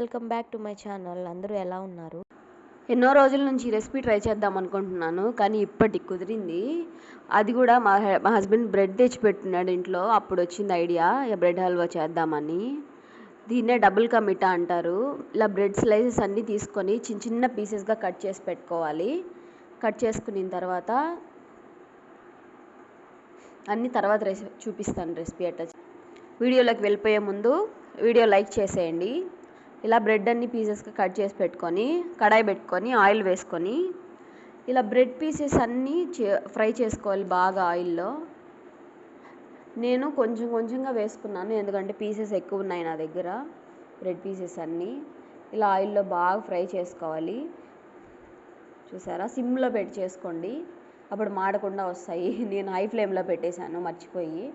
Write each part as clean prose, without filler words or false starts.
Welcome back to my channel. అందరూ ఎలా ఉన్నారు? ఎన్నో రోజుల నుంచి రెసిపీ ట్రై చేద్దాం అనుకుంటున్నాను, కానీ ఇప్పటికి కుదిరింది. అది కూడా మా హస్బెండ్ బ్రెడ్ తెచ్చిపెట్టున్నాడు ఇంట్లో. అప్పుడు వచ్చింది ఐడియా, బ్రెడ్ హల్వా చేద్దామని. దీన్నే డబుల్ కా మిఠా అంటారు. ఇలా బ్రెడ్ స్లైసెస్ అన్నీ తీసుకొని చిన్న చిన్న పీసెస్గా కట్ చేసి పెట్టుకోవాలి. కట్ చేసుకున్న తర్వాత అన్ని తర్వాత చూపిస్తాను రెసిపీ ఎట్లా. వీడియోలోకి వెళ్ళిపోయే ముందు వీడియో లైక్ చేసేయండి. ఇలా బ్రెడ్ అన్ని పీసెస్గా కట్ చేసి పెట్టుకొని కడాయి పెట్టుకొని ఆయిల్ వేసుకొని ఇలా బ్రెడ్ పీసెస్ అన్నీ ఫ్రై చేసుకోవాలి బాగా ఆయిల్లో. నేను కొంచెం కొంచెంగా వేసుకున్నాను, ఎందుకంటే పీసెస్ ఎక్కువ ఉన్నాయి నా దగ్గర. బ్రెడ్ పీసెస్ అన్నీ ఇలా ఆయిల్లో బాగా ఫ్రై చేసుకోవాలి. చూసారా, సిమ్లో పెట్టి చేసుకోండి, అప్పుడు మాడకుండా వస్తాయి. నేను హై ఫ్లేమ్లో పెట్టేశాను మర్చిపోయి.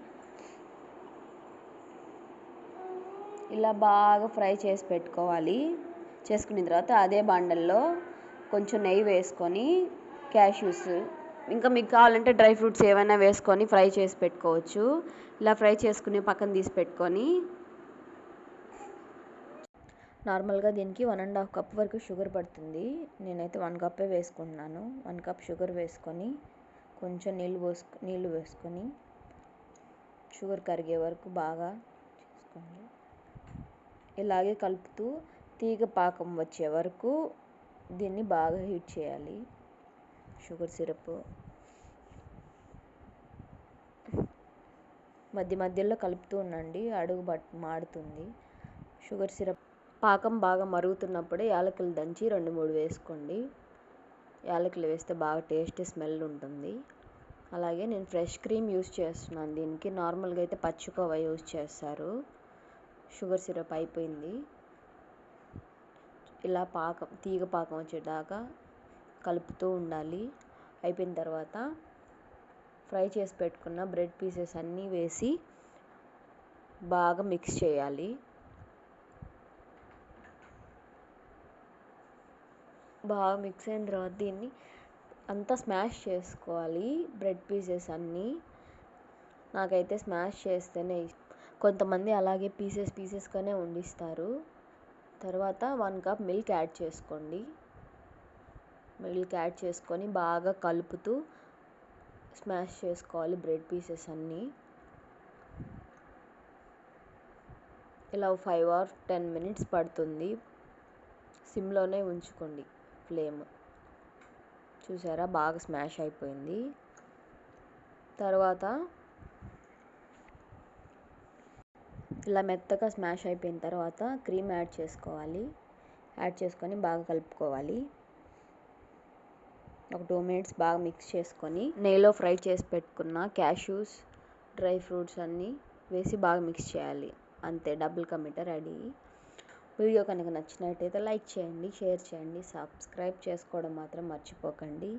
ఇలా బాగా ఫ్రై చేసి పెట్టుకోవాలి. చేసుకున్న తర్వాత అదే బాండల్లో కొంచెం నెయ్యి వేసుకొని క్యాష్యూస్, ఇంకా మీకు కావాలంటే డ్రై ఫ్రూట్స్ ఏమైనా వేసుకొని ఫ్రై చేసి పెట్టుకోవచ్చు. ఇలా ఫ్రై చేసుకుని పక్కన తీసి పెట్టుకొని నార్మల్గా దీనికి 1.5 కప్ వరకు షుగర్ పడుతుంది. నేనైతే 1 కప్పే వేసుకుంటున్నాను. 1 కప్ షుగర్ వేసుకొని కొంచెం నీళ్ళు వేసుకొని షుగర్ కరిగే వరకు బాగా చేసుకోండి. ఇలాగే కలుపుతూ తీగ పాకం వచ్చే వరకు దీన్ని బాగా హీట్ చేయాలి. షుగర్ సిరప్ మధ్యలో కలుపుతూ ఉండండి, అడుగు మాడుతుంది. షుగర్ సిరప్ పాకం బాగా మరుగుతున్నప్పుడే యాలకులు దంచి 2-3 వేసుకోండి. యాలకులు వేస్తే బాగా టేస్ట్ స్మెల్ ఉంటుంది. అలాగే నేను ఫ్రెష్ క్రీమ్ యూస్ చేస్తున్నాను దీనికి. నార్మల్గా అయితే పచ్చికోవా యూస్ చేస్తారు. షుగర్ సిరప్ అయిపోయింది. ఇలా తీగ పాకం వచ్చేదాకా కలుపుతూ ఉండాలి. అయిపోయిన తర్వాత ఫ్రై చేసి పెట్టుకున్న బ్రెడ్ పీసెస్ అన్నీ వేసి బాగా మిక్స్ చేయాలి. బాగా మిక్స్ అయిన తర్వాత దీన్ని అంతా స్మాష్ చేసుకోవాలి. బ్రెడ్ పీసెస్ అన్నీ నాకైతే స్మాష్ చేస్తేనే ఇష్టం. కొంతమంది అలాగే పీసెస్గానే వండిస్తారు. తర్వాత 1 కప్ మిల్క్ యాడ్ చేసుకోండి. మిల్క్ యాడ్ చేసుకొని బాగా కలుపుతూ స్మాష్ చేసుకోవాలి బ్రెడ్ పీసెస్ అన్నీ. ఇలా 5 or 10 minutes పడుతుంది. సిమ్లోనే ఉంచుకోండి ఫ్లేమ్. చూసారా, బాగా స్మాష్ అయిపోయింది. తర్వాత ఇలా మెత్తగా స్మాష్ అయిపోయిన తర్వాత క్రీమ్ యాడ్ చేసుకోవాలి. యాడ్ చేసుకొని బాగా కలుపుకోవాలి. ఒక 2 minutes బాగా మిక్స్ చేసుకొని నెయ్యిలో ఫ్రై చేసి పెట్టుకున్న క్యాష్యూస్, డ్రై ఫ్రూట్స్ అన్నీ వేసి బాగా మిక్స్ చేయాలి. అంతే, డబుల్ కా మిఠా రెడీ. వీడియో కనుక నచ్చినట్టయితే లైక్ చేయండి, షేర్ చేయండి, సబ్స్క్రైబ్ చేసుకోవడం మాత్రం మర్చిపోకండి.